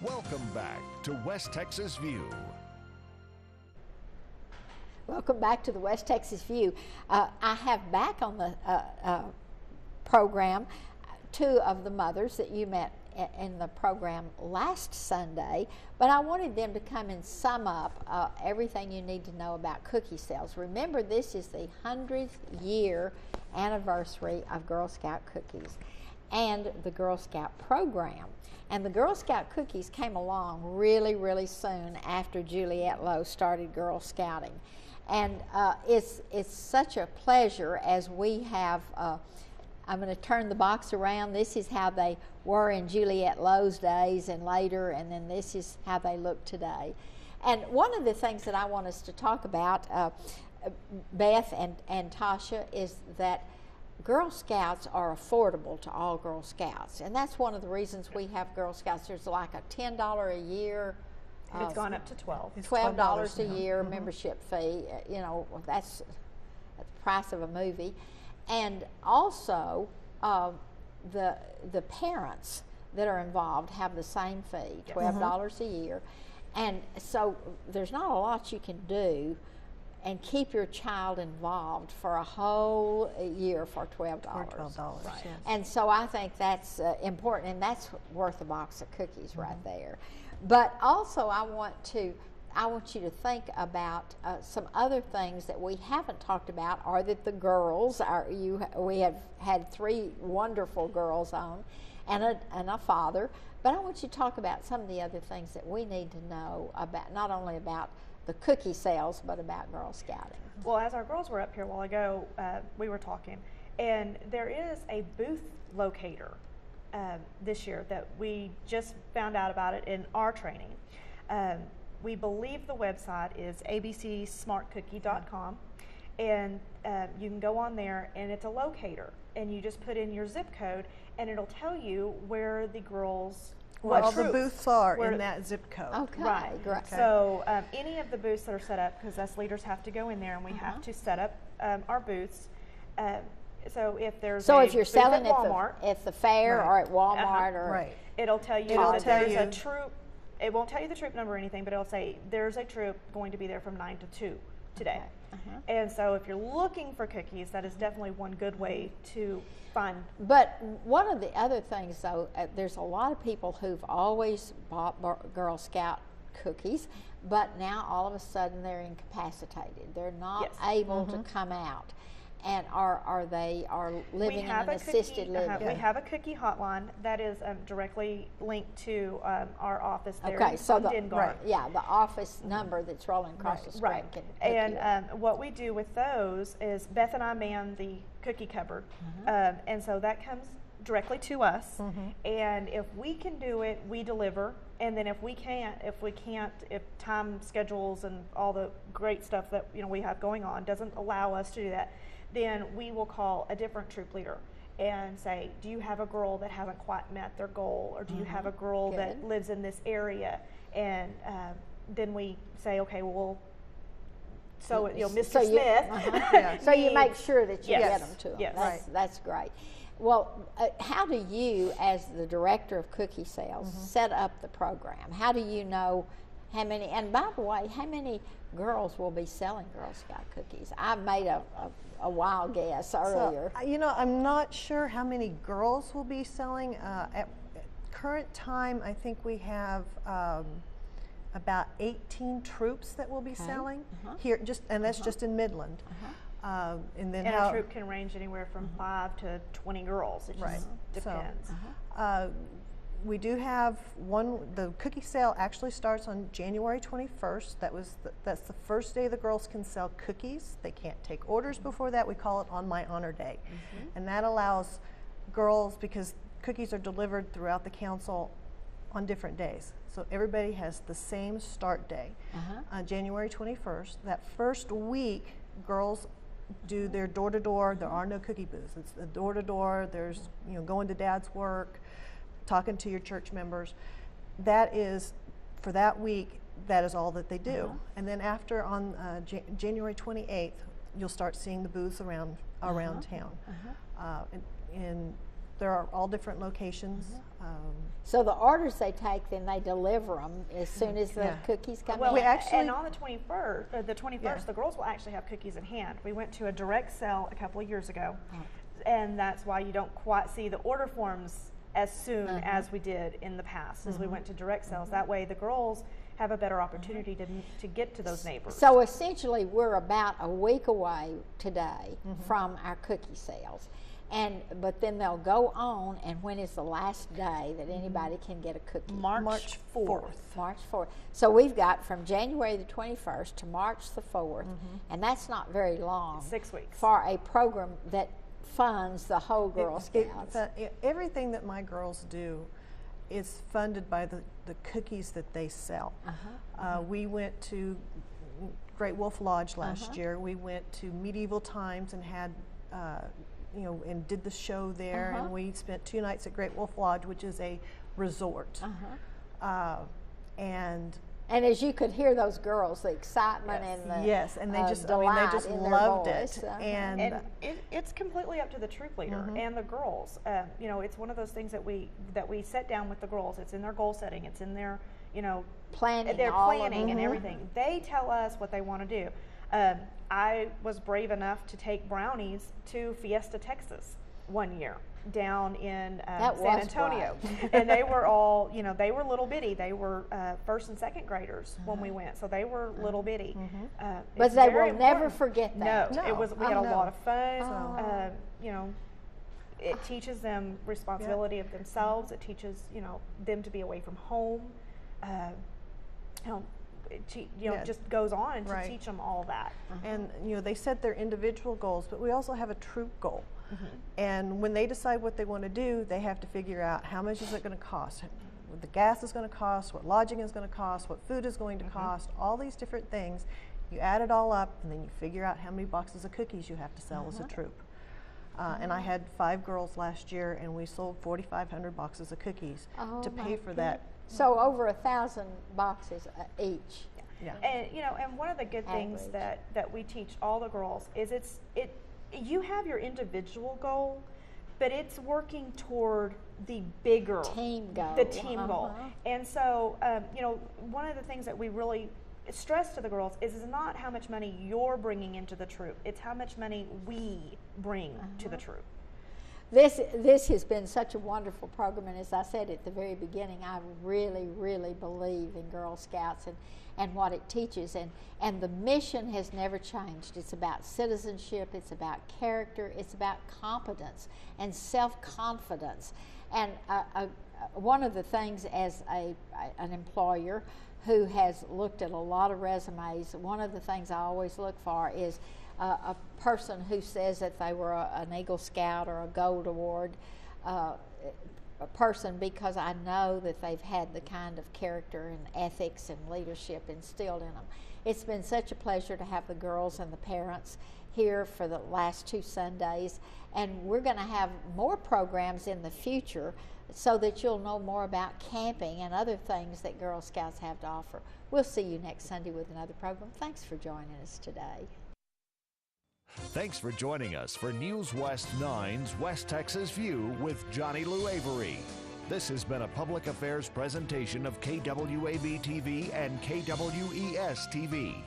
Welcome back to West Texas View. Welcome back to the West Texas View. I have back on the program two of the mothers that you met in the program last Sunday, but I wanted them to come and sum up everything you need to know about cookie sales. Remember, this is the 100th year anniversary of Girl Scout cookies and the Girl Scout program. And the Girl Scout cookies came along really, really soon after Juliette Lowe started Girl Scouting. And it's such a pleasure as we have, I'm going to turn the box around. This is how they were in Juliette Lowe's days and later, and then this is how they look today. And one of the things that I want us to talk about, Beth and Tasha, is that Girl Scouts are affordable to all Girl Scouts, and that's one of the reasons we have Girl Scouts. There's like a $10 a year. It's gone up to $12. $12 a year membership fee. You know, that's the price of a movie, and also the parents that are involved have the same fee, $12 a year, and so there's not a lot you can do and keep your child involved for a whole year for $12. $12, Right. yes. And so I think that's important, and that's worth a box of cookies right there. But also I want you to think about some other things that we haven't talked about, or that the girls we have had 3 wonderful girls on, and a father. But I want you to talk about some of the other things that we need to know about, not only about the cookie sales, but about Girl Scouting. Well, as our girls were up here a while ago, we were talking, and there is a booth locator this year that we just found out about it in our training. We believe the website is abcsmartcookie.com, and you can go on there, and it's a locator, and you just put in your zip code, and it'll tell you where the girls Where all the troops, booths are where- in that zip code. Okay, Right. great. So any of the booths that are set up, because us leaders have to go in there and we have to set up our booths. So if there's So a if you're booth selling at Walmart, at the fair Right. or at Walmart or Right. it'll tell you It'll that tell there's a you. troop. It won't tell you the troop number or anything, but it'll say there's a troop going to be there from 9 to 2 today. And so if you're looking for cookies, that is definitely one good way to find. But one of the other things, though, there's a lot of people who've always bought Girl Scout cookies, but now all of a sudden they're incapacitated. They're not Yes. able to come out, and are living in an assisted living. We have a cookie hotline that is directly linked to our office there Okay, so on the Dengar. the office number that's rolling across the screen Right. can hook And you up. what we do with those is Beth and I man the cookie cupboard. And so that comes directly to us. And if we can do it, we deliver. And then if we can't, if time schedules and all the great stuff that we have going on doesn't allow us to do that, then we will call a different troop leader and say, do you have a girl that hasn't quite met their goal, or do you have a girl that Good. lives in this area? And then we say, okay, well, so Mr. So you- Smith. So you make sure that you Yes. get them to them. Yes. That's great. Well, how do you, as the director of cookie sales, set up the program? How do you know how many? And by the way, how many girls will be selling Girl Scout cookies? I made a wild guess earlier. So, I'm not sure how many girls will be selling. At current time, I think we have about 18 troops that will be selling here, and that's just in Midland. And then And a troop can range anywhere from 5 to 20 girls. It just depends. We do have the cookie sale actually starts on January 21st. That's the first day the girls can sell cookies. They can't take orders before that. We call it On My Honor Day. And that allows girls, because cookies are delivered throughout the council on different days. So everybody has the same start day, January 21st. That first week, girls do their door-to-door. There are no cookie booths. It's the door-to-door. There's going to dad's work, talking to your church members. That is, for that week, that is all that they do. And then after, on January 28th, you'll start seeing the booths around town. And there are all different locations. So the orders they take, then they deliver them as soon as the Yeah. cookies come Well, in. We actually- and on the 21st, Yeah. the girls will actually have cookies in hand. We went to a direct sell a couple of years ago, and that's why you don't quite see the order forms as soon as we did in the past, as we went to direct sales. That way, the girls have a better opportunity to get to those neighbors. So essentially, we're about a week away today from our cookie sales. But then they'll go on, and when is the last day that anybody can get a cookie? March 4th. March 4th. So we've got from January the 21st to March the 4th, and that's not very long. 6 weeks. For a program that funds the whole Girl Scouts. Everything that my girls do is funded by the cookies that they sell. We went to Great Wolf Lodge last year. We went to Medieval Times and had and did the show there, and we spent 2 nights at Great Wolf Lodge, which is a resort. And as you could hear those girls, the excitement and the yes, and they just delight they just in their loved voice. it. And It's completely up to the troop leader and the girls. It's one of those things that we set down with the girls. It's in their goal setting. It's in their planning. They're all of planning and everything. They tell us what they want to do. I was brave enough to take brownies to Fiesta, Texas, one year down in San Antonio, and they were all, they were little bitty. They were first and second graders when we went, so they were little bitty. But they will never forget that. No, it was. We had a lot of fun. It teaches them responsibility of themselves. It teaches them to be away from home. Yeah. Just goes on to Right. teach them all that. And they set their individual goals, but we also have a troop goal. And when they decide what they want to do, they have to figure out how much is it going to cost, what the gas is going to cost, what lodging is going to cost, what food is going to cost, all these different things. You add it all up, and then you figure out how many boxes of cookies you have to sell as a troop. And I had 5 girls last year, and we sold 4,500 boxes of cookies to pay for that. So over 1,000 boxes each. Yeah. And one of the good things Average. that we teach all the girls is you have your individual goal, but it's working toward the bigger Team goal. the team goal. And so one of the things that we really stress to the girls is not how much money you're bringing into the troop, it's how much money we bring to the troop. This has been such a wonderful program, and as I said at the very beginning, I really, really believe in Girl Scouts and what it teaches, and the mission has never changed. It's about citizenship, it's about character, it's about competence and self-confidence. And one of the things as an employer who has looked at a lot of resumes, one of the things I always look for is a person who says that they were an Eagle Scout or a Gold Award a person, because I know that they've had the kind of character and ethics and leadership instilled in them. It's been such a pleasure to have the girls and the parents here for the last 2 Sundays, and we're going to have more programs in the future so that you'll know more about camping and other things that Girl Scouts have to offer. We'll see you next Sunday with another program. Thanks for joining us today. Thanks for joining us for News West 9's West Texas View with Johnny Lou Avery. This has been a public affairs presentation of KWAB TV and KWES TV.